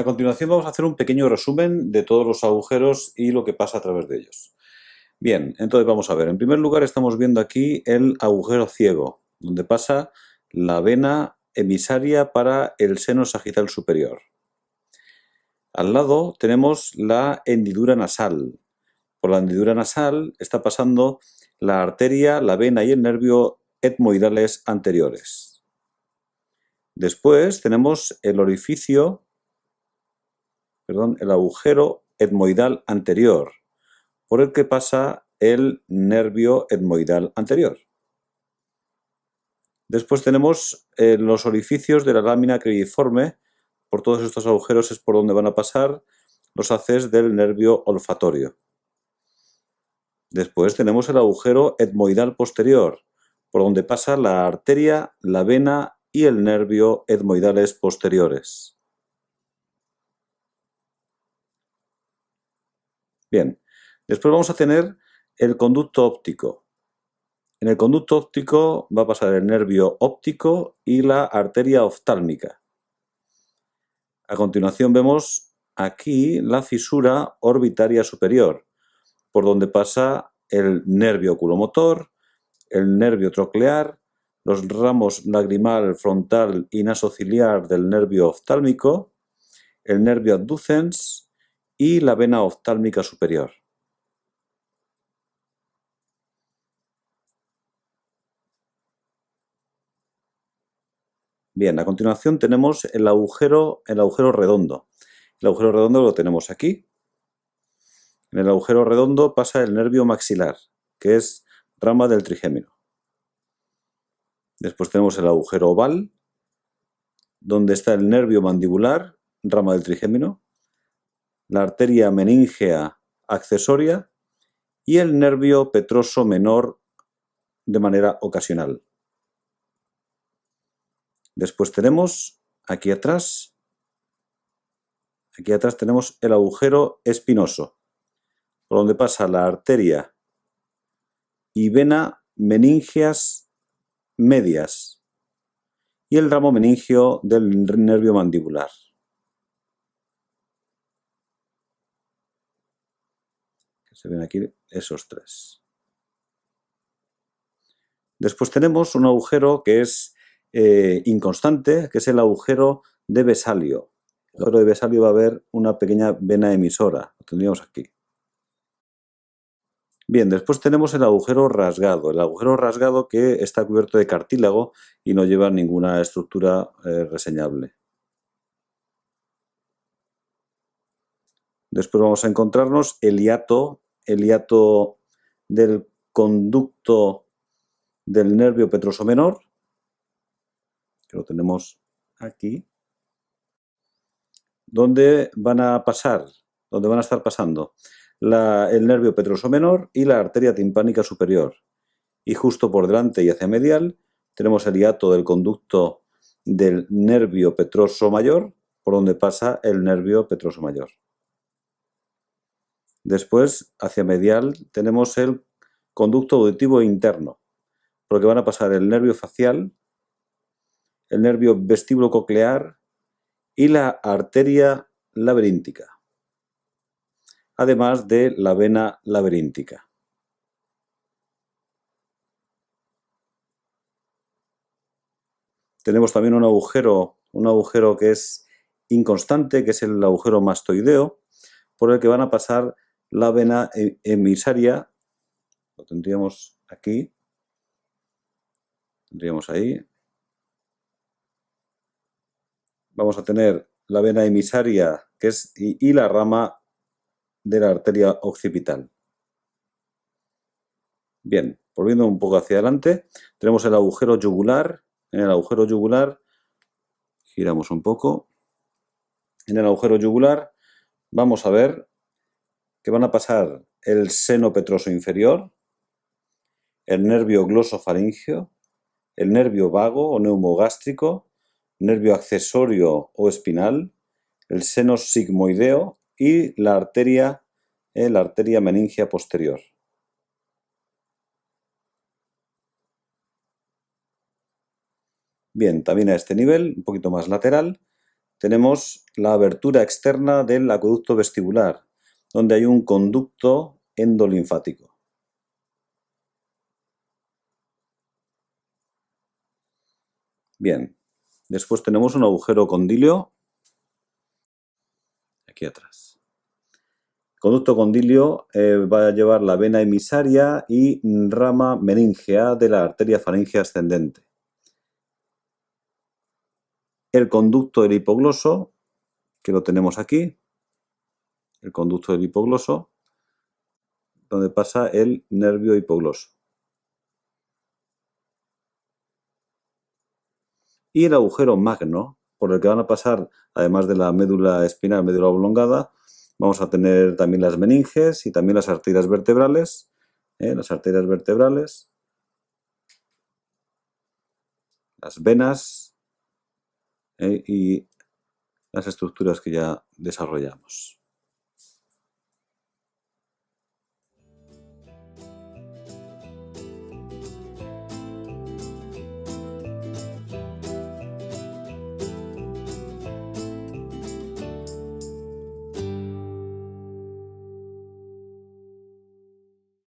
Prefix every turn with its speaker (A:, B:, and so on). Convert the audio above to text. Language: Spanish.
A: A continuación vamos a hacer un pequeño resumen de todos los agujeros y lo que pasa a través de ellos. Bien, entonces vamos a ver. En primer lugar estamos viendo aquí el agujero ciego, donde pasa la vena emisaria para el seno sagital superior. Al lado tenemos la hendidura nasal. Por la hendidura nasal está pasando la arteria, la vena y el nervio etmoidales anteriores. Después tenemos el agujero etmoidal anterior, por el que pasa el nervio etmoidal anterior. Después tenemos los orificios de la lámina cribriforme. Por todos estos agujeros es por donde van a pasar los haces del nervio olfatorio. Después tenemos el agujero etmoidal posterior, por donde pasa la arteria, la vena y el nervio etmoidales posteriores. Bien, después vamos a tener el conducto óptico. En el conducto óptico va a pasar el nervio óptico y la arteria oftálmica. A continuación vemos aquí la fisura orbitaria superior, por donde pasa el nervio oculomotor, el nervio troclear, los ramos lagrimal, frontal y nasociliar del nervio oftálmico, el nervio abducens y la vena oftálmica superior. Bien, a continuación tenemos el agujero redondo. El agujero redondo lo tenemos aquí. En el agujero redondo pasa el nervio maxilar, que es rama del trigémino. Después tenemos el agujero oval, donde está el nervio mandibular, rama del trigémino, la arteria meningea accesoria y el nervio petroso menor de manera ocasional. Después tenemos aquí atrás tenemos el agujero espinoso, por donde pasa la arteria y vena meningeas medias y el ramo meningeo del nervio mandibular. Se ven aquí esos tres. Después tenemos un agujero que es inconstante, que es el agujero de Vesalio. El agujero de Vesalio va a haber una pequeña vena emisora, lo tendríamos aquí. Bien, después tenemos el agujero rasgado que está cubierto de cartílago y no lleva ninguna estructura reseñable. Después vamos a encontrarnos el hiato del conducto del nervio petroso menor, que lo tenemos aquí, donde van a estar pasando el nervio petroso menor y la arteria timpánica superior. Y justo por delante y hacia medial tenemos el hiato del conducto del nervio petroso mayor, por donde pasa el nervio petroso mayor. Después, hacia medial, tenemos el conducto auditivo interno, por el que van a pasar el nervio facial, el nervio vestíbulo coclear y la arteria laberíntica, además de la vena laberíntica. Tenemos también un agujero que es inconstante, que es el agujero mastoideo, por el que van a pasar la vena emisaria, lo tendríamos aquí, tendríamos ahí. Vamos a tener la vena emisaria y la rama de la arteria occipital. Bien, volviendo un poco hacia adelante, tenemos el agujero yugular. En el agujero yugular, giramos un poco. En el agujero yugular vamos a ver que van a pasar el seno petroso inferior, el nervio glosofaríngeo, el nervio vago o neumogástrico, nervio accesorio o espinal, el seno sigmoideo y la arteria meningea posterior. Bien, también a este nivel, un poquito más lateral, tenemos la abertura externa del acueducto vestibular, donde hay un conducto endolinfático. Bien, después tenemos un agujero condilio aquí atrás. El conducto condilio va a llevar la vena emisaria y rama meníngea de la arteria faríngea ascendente. El conducto del hipogloso, que lo tenemos aquí, el conducto del hipogloso, donde pasa el nervio hipogloso. Y el agujero magno, por el que van a pasar, además de la médula espinal, médula oblongada, vamos a tener también las meninges y también las arterias vertebrales, las venas y las estructuras que ya desarrollamos.